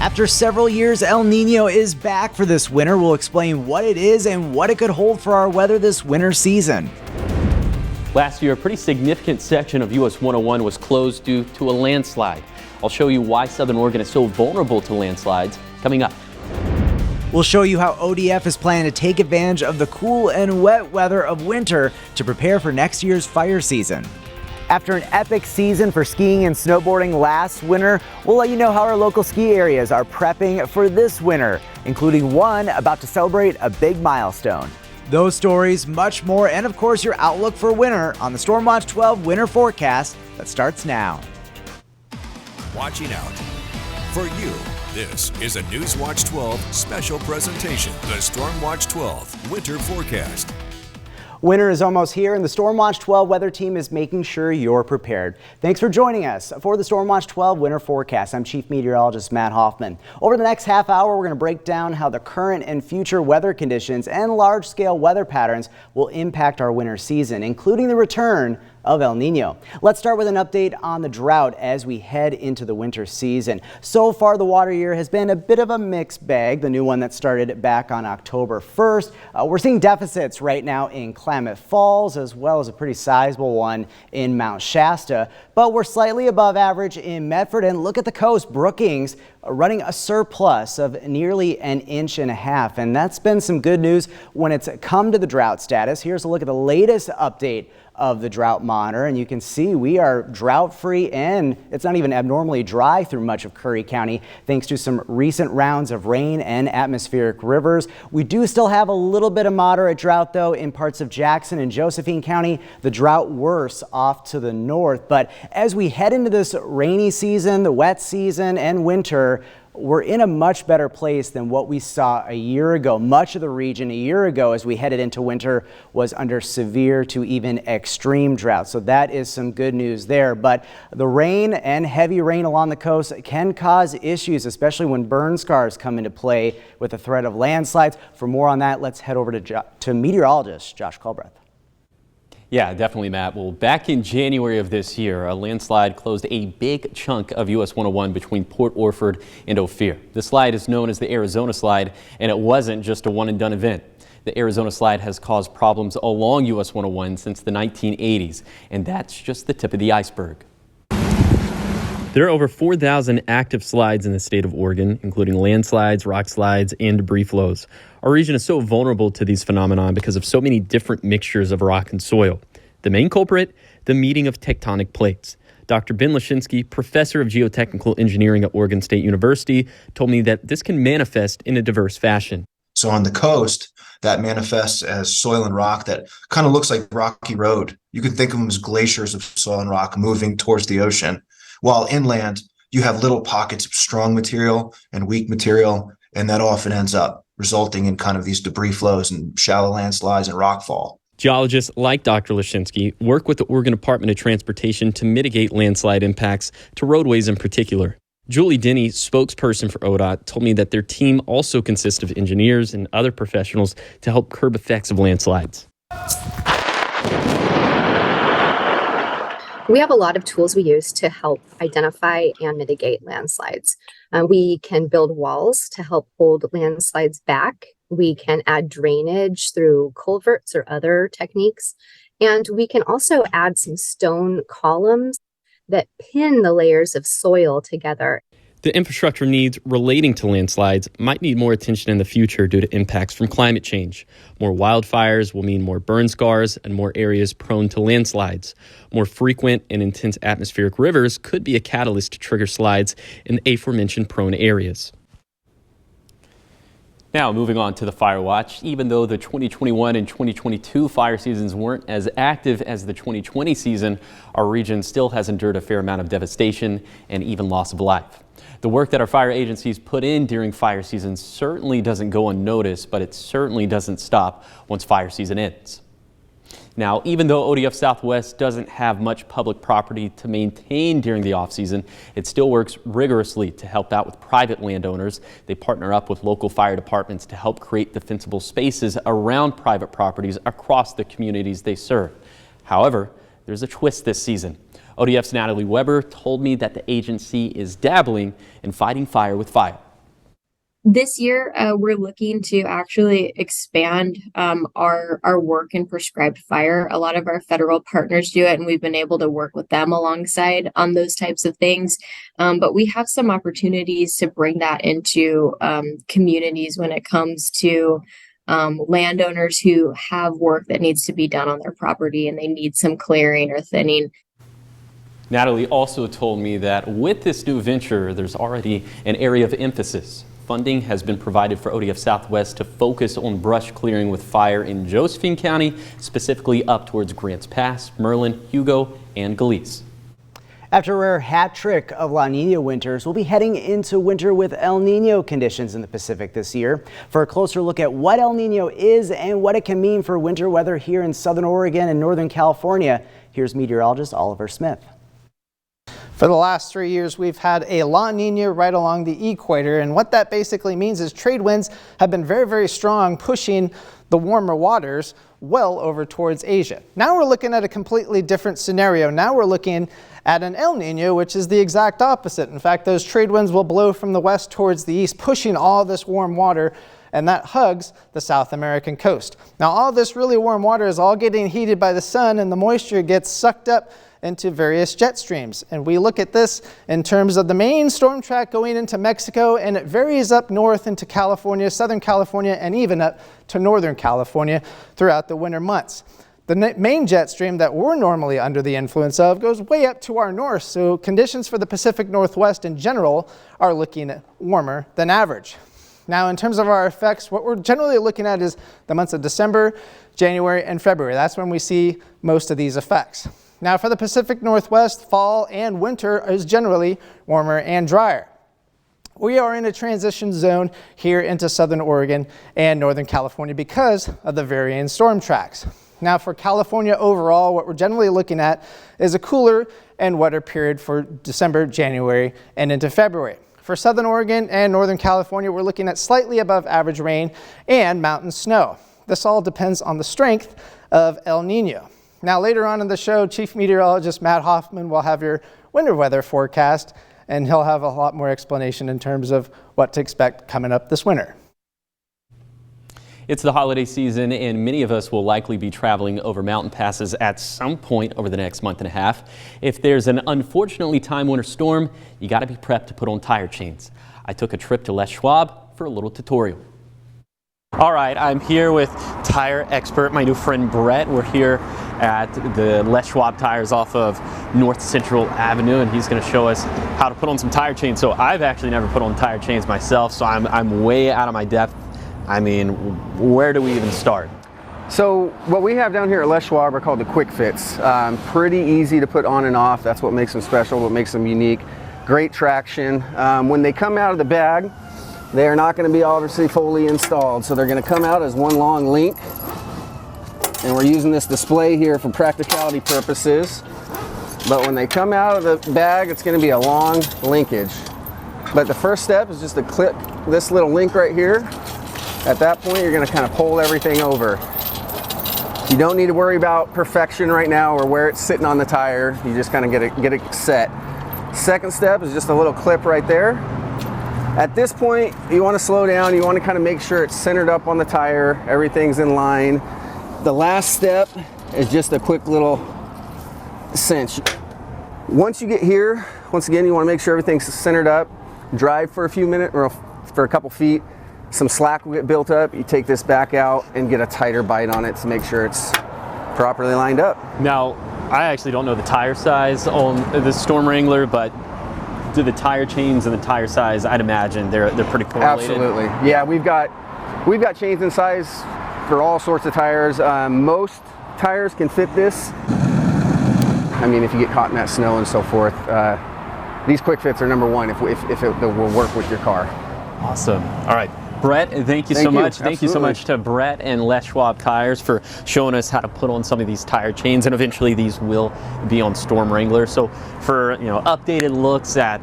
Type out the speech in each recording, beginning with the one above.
After several years, El Nino is back for this winter. We'll explain what it is and what it could hold for our weather this winter season. Last year, a pretty significant section of US 101 was closed due to a landslide. I'll show you why Southern Oregon is so vulnerable to landslides coming up. We'll show you how ODF is planning to take advantage of the cool and wet weather of winter to prepare for next year's fire season. After an epic season for skiing and snowboarding last winter, we'll let you know how our local ski areas are prepping for this winter, including one about to celebrate a big milestone. Those stories, much more, and of course your outlook for winter on the StormWatch 12 winter forecast that starts now. Watching out for you. This is a Newswatch 12 special presentation, the StormWatch 12 winter forecast. Winter is almost here, and the StormWatch 12 weather team is making sure you're prepared. Thanks for joining us for the StormWatch 12 winter forecast. I'm Chief Meteorologist Matt Hoffman. Over the next half hour, we're going to break down how the current and future weather conditions and large-scale weather patterns will impact our winter season, including the return of El Nino. Let's start with an update on the drought as we head into the winter season. So far, the water year has been a bit of a mixed bag, the new one that started back on October 1st. We're seeing deficits right now in Klamath Falls, as well as a pretty sizable one in Mount Shasta, but we're slightly above average in Medford. And look at the coast, Brookings running a surplus of nearly 1.5 inches, and that's been some good news when it's come to the drought status. Here's a look at the latest update of the drought monitor, and you can see we are drought free, and it's not even abnormally dry through much of Curry County thanks to some recent rounds of rain and atmospheric rivers. We do still have a little bit of moderate drought though in parts of Jackson and Josephine County, the drought worse off to the north. But as we head into this rainy season, the wet season and winter, we're in a much better place than what we saw a year ago. Much of the region a year ago as we headed into winter was under severe to even extreme drought. So that is some good news there. But the rain and heavy rain along the coast can cause issues, especially when burn scars come into play with the threat of landslides. For more on that, let's head over to meteorologist Josh Culbreth. Yeah, definitely, Matt. Well, back in January of this year, a landslide closed a big chunk of US 101 between Port Orford and Ophir. The slide is known as the Arizona Slide, and it wasn't just a one-and-done event. The Arizona Slide has caused problems along US 101 since the 1980s, and that's just the tip of the iceberg. There are over 4,000 active slides in the state of Oregon, including landslides, rock slides, and debris flows. Our region is so vulnerable to these phenomena because of so many different mixtures of rock and soil. The main culprit, the meeting of tectonic plates. Dr. Ben Lashinsky, professor of geotechnical engineering at Oregon State University, told me that this can manifest in a diverse fashion. So on the coast, that manifests as soil and rock that kind of looks like rocky road. You can think of them as glaciers of soil and rock moving towards the ocean. While inland, you have little pockets of strong material and weak material, and that often ends up resulting in kind of these debris flows and shallow landslides and rockfall. Geologists like Dr. Lashinsky work with the Oregon Department of Transportation to mitigate landslide impacts to roadways in particular. Julie Denny, spokesperson for ODOT, told me that their team also consists of engineers and other professionals to help curb effects of landslides. We have a lot of tools we use to help identify and mitigate landslides. We can build walls to help hold landslides back. We can add drainage through culverts or other techniques. And we can also add some stone columns that pin the layers of soil together. The infrastructure needs relating to landslides might need more attention in the future due to impacts from climate change. More wildfires will mean more burn scars and more areas prone to landslides. More frequent and intense atmospheric rivers could be a catalyst to trigger slides in the aforementioned prone areas. Now, moving on to the fire watch. Even though the 2021 and 2022 fire seasons weren't as active as the 2020 season, our region still has endured a fair amount of devastation and even loss of life. The work that our fire agencies put in during fire season certainly doesn't go unnoticed, but it certainly doesn't stop once fire season ends. Now, even though ODF Southwest doesn't have much public property to maintain during the off-season, it still works rigorously to help out with private landowners. They partner up with local fire departments to help create defensible spaces around private properties across the communities they serve. However, there's a twist this season. ODF's Natalie Weber told me that the agency is dabbling in fighting fire with fire. This year, we're looking to actually expand our work in prescribed fire. A lot of our federal partners do it, and we've been able to work with them alongside on those types of things. But we have some opportunities to bring that into communities when it comes to landowners who have work that needs to be done on their property and they need some clearing or thinning. Natalie also told me that with this new venture, there's already an area of emphasis. Funding has been provided for ODF Southwest to focus on brush clearing with fire in Josephine County, specifically up towards Grants Pass, Merlin, Hugo, and Galice. After a rare hat trick of La Nina winters, we'll be heading into winter with El Nino conditions in the Pacific this year. For a closer look at what El Nino is and what it can mean for winter weather here in Southern Oregon and Northern California, here's meteorologist Oliver Smith. For the last 3 years, we've had a La Nina right along the equator, and what that basically means is trade winds have been very, very strong, pushing the warmer waters well over towards Asia. Now we're looking at a completely different scenario. Now we're looking at an El Nino, which is the exact opposite. In fact, those trade winds will blow from the west towards the east, pushing all this warm water, and that hugs the South American coast. Now, all this really warm water is all getting heated by the sun, and the moisture gets sucked up into various jet streams. And we look at this in terms of the main storm track going into Mexico, and it varies up north into California, Southern California, and even up to Northern California throughout the winter months. The main jet stream that we're normally under the influence of goes way up to our north, so conditions for the Pacific Northwest in general are looking warmer than average. Now, in terms of our effects, what we're generally looking at is the months of December, January, and February. That's when we see most of these effects. Now, for the Pacific Northwest, fall and winter is generally warmer and drier. We are in a transition zone here into Southern Oregon and Northern California because of the varying storm tracks. Now, for California overall, what we're generally looking at is a cooler and wetter period for December, January, and into February. For Southern Oregon and Northern California, we're looking at slightly above average rain and mountain snow. This all depends on the strength of El Nino. Now, later on in the show, Chief Meteorologist Matt Hoffman will have your winter weather forecast, and he'll have a lot more explanation in terms of what to expect coming up this winter. It's the holiday season, and many of us will likely be traveling over mountain passes at some point over the next month and a half. If there's an unfortunately timed winter storm, you got to be prepped to put on tire chains. I took a trip to Les Schwab for a little tutorial. All right, I'm here with tire expert, my new friend Brett. We're here at the Les Schwab tires off of North Central Avenue, and he's going to show us how to put on some tire chains. So I've actually never put on tire chains myself, so I'm way out of my depth. I mean, where do we even start? So what we have down here at Les Schwab are called the quick fits. Pretty easy to put on and off. That's what makes them special, what makes them unique. Great traction. When they come out of the bag, they are not going to be obviously fully installed, so they're going to come out as one long link, and we're using this display here for practicality purposes. But when they come out of the bag, it's going to be a long linkage. But the first step is just to clip this little link right here. At that point, you're going to kind of pull everything over. You don't need to worry about perfection right now or where it's sitting on the tire. You just kind of get it set. Second step is just a little clip right there. At this point, you want to slow down. You want to kind of make sure it's centered up on the tire. Everything's in line. The last step is just a quick little cinch. Once you get here, once again, you want to make sure everything's centered up. Drive for a few minutes or for a couple feet. Some slack will get built up. You take this back out and get a tighter bite on it to make sure it's properly lined up. Now, I actually don't know the tire size on the Storm Wrangler, but do the tire chains and the tire size, I'd imagine they're pretty correlated. Absolutely. Yeah, we've got chains in size for all sorts of tires. Most tires can fit this. I mean, if you get caught in that snow and so forth, these quick fits are number one if it will work with your car. Awesome. All right. Brett, thank you so much. Thank you so much to Brett and Les Schwab Tires for showing us how to put on some of these tire chains, and eventually these will be on Storm Wrangler. So for updated looks at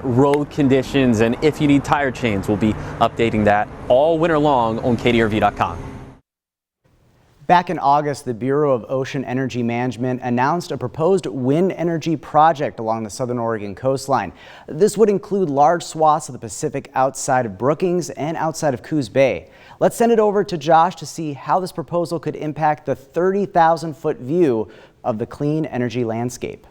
road conditions and if you need tire chains, we'll be updating that all winter long on KDRV.com. Back in August, the Bureau of Ocean Energy Management announced a proposed wind energy project along the southern Oregon coastline. This would include large swaths of the Pacific outside of Brookings and outside of Coos Bay. Let's send it over to Josh to see how this proposal could impact the 30,000-foot view of the clean energy landscape.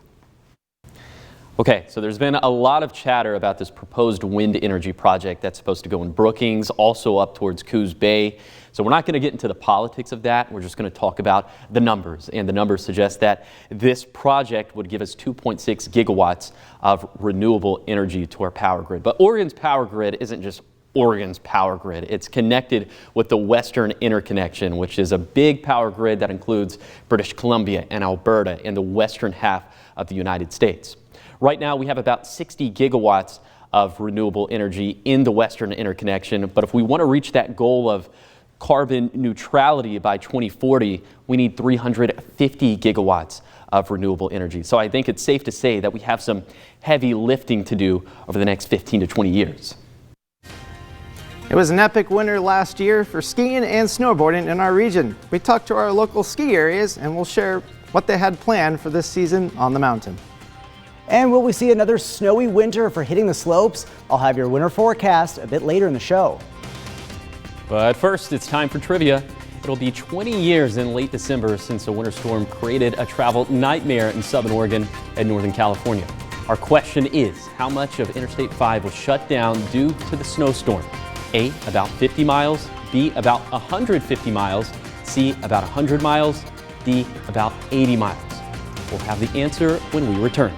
Okay, so there's been a lot of chatter about this proposed wind energy project that's supposed to go in Brookings, also up towards Coos Bay. So we're not going to get into the politics of that. We're just going to talk about the numbers. And the numbers suggest that this project would give us 2.6 gigawatts of renewable energy to our power grid. But Oregon's power grid isn't just Oregon's power grid. It's connected with the Western Interconnection, which is a big power grid that includes British Columbia and Alberta and the western half of the United States. Right now, we have about 60 gigawatts of renewable energy in the Western Interconnection. But if we want to reach that goal of carbon neutrality by 2040, we need 350 gigawatts of renewable energy. So I think it's safe to say that we have some heavy lifting to do over the next 15 to 20 years. It was an epic winter last year for skiing and snowboarding in our region. We talked to our local ski areas and we'll share what they had planned for this season on the mountain. And will we see another snowy winter for hitting the slopes? I'll have your winter forecast a bit later in the show. But first, it's time for trivia. It'll be 20 years in late December since a winter storm created a travel nightmare in southern Oregon and northern California. Our question is, how much of Interstate 5 was shut down due to the snowstorm? A, about 50 miles, B, about 150 miles, C, about 100 miles, D, about 80 miles. We'll have the answer when we return.